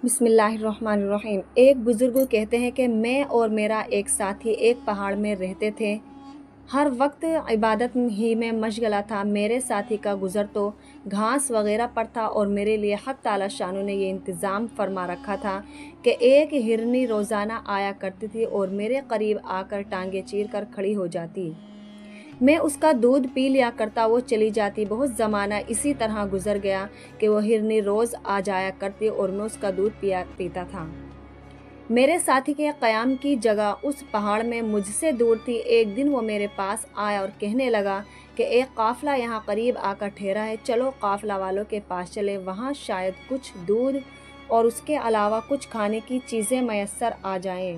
بسم اللہ الرحمن الرحیم۔ ایک بزرگ کہتے ہیں کہ میں اور میرا ایک ساتھی ایک پہاڑ میں رہتے تھے۔ ہر وقت عبادت ہی میں مشغلہ تھا۔ میرے ساتھی کا گزر تو گھاس وغیرہ پر تھا اور میرے لیے حق تعالی شانو نے یہ انتظام فرما رکھا تھا کہ ایک ہرنی روزانہ آیا کرتی تھی اور میرے قریب آ کر ٹانگیں چیر کر کھڑی ہو جاتی۔ میں اس کا دودھ پی لیا کرتا، وہ چلی جاتی۔ بہت زمانہ اسی طرح گزر گیا کہ وہ ہرنی روز آ جایا کرتی اور میں اس کا دودھ پیتا تھا۔ میرے ساتھی کے قیام کی جگہ اس پہاڑ میں مجھ سے دور تھی۔ ایک دن وہ میرے پاس آیا اور کہنے لگا کہ ایک قافلہ یہاں قریب آ کر ٹھہرا ہے، چلو قافلہ والوں کے پاس چلے، وہاں شاید کچھ دودھ اور اس کے علاوہ کچھ کھانے کی چیزیں میسر آ جائیں۔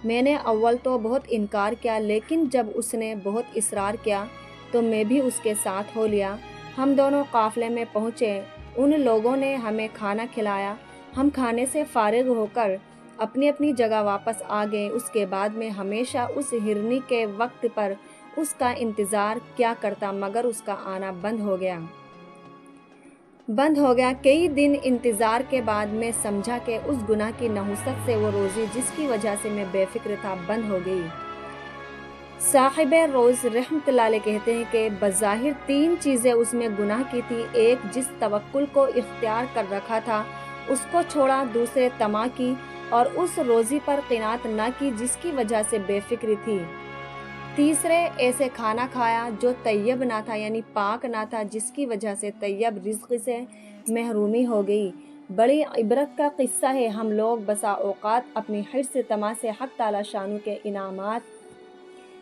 میں نے اول تو بہت انکار کیا، لیکن جب اس نے بہت اصرار کیا تو میں بھی اس کے ساتھ ہو لیا۔ ہم دونوں قافلے میں پہنچے، ان لوگوں نے ہمیں کھانا کھلایا۔ ہم کھانے سے فارغ ہو کر اپنی اپنی جگہ واپس آ گئے۔ اس کے بعد میں ہمیشہ اس ہرنی کے وقت پر اس کا انتظار کیا کرتا، مگر اس کا آنا بند ہو گیا۔ کئی دن انتظار کے بعد میں سمجھا کہ اس گناہ کی نحوست سے وہ روزی جس کی وجہ سے میں بے فکر تھا بند ہو گئی۔ صاحب روز رحمۃ اللہ علیہ کہتے ہیں کہ بظاہر تین چیزیں اس میں گناہ کی تھی۔ ایک، جس توکل کو اختیار کر رکھا تھا اس کو چھوڑا۔ دوسرے، طمع کی اور اس روزی پر قناعت نہ کی جس کی وجہ سے بے فکری تھی۔ تیسرے، ایسے کھانا کھایا جو طیب نہ تھا، یعنی پاک نہ تھا، جس کی وجہ سے طیب رزق سے محرومی ہو گئی۔ بڑی عبرت کا قصہ ہے۔ ہم لوگ بسا اوقات اپنی حرص طمع سے حق تعالی شانو کے انعامات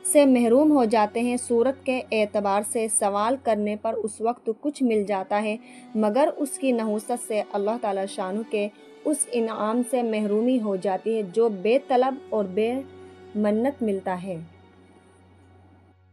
سے محروم ہو جاتے ہیں۔ صورت کے اعتبار سے سوال کرنے پر اس وقت کچھ مل جاتا ہے، مگر اس کی نحوست سے اللہ تعالی شانو کے اس انعام سے محرومی ہو جاتی ہے جو بے طلب اور بے منت ملتا ہے۔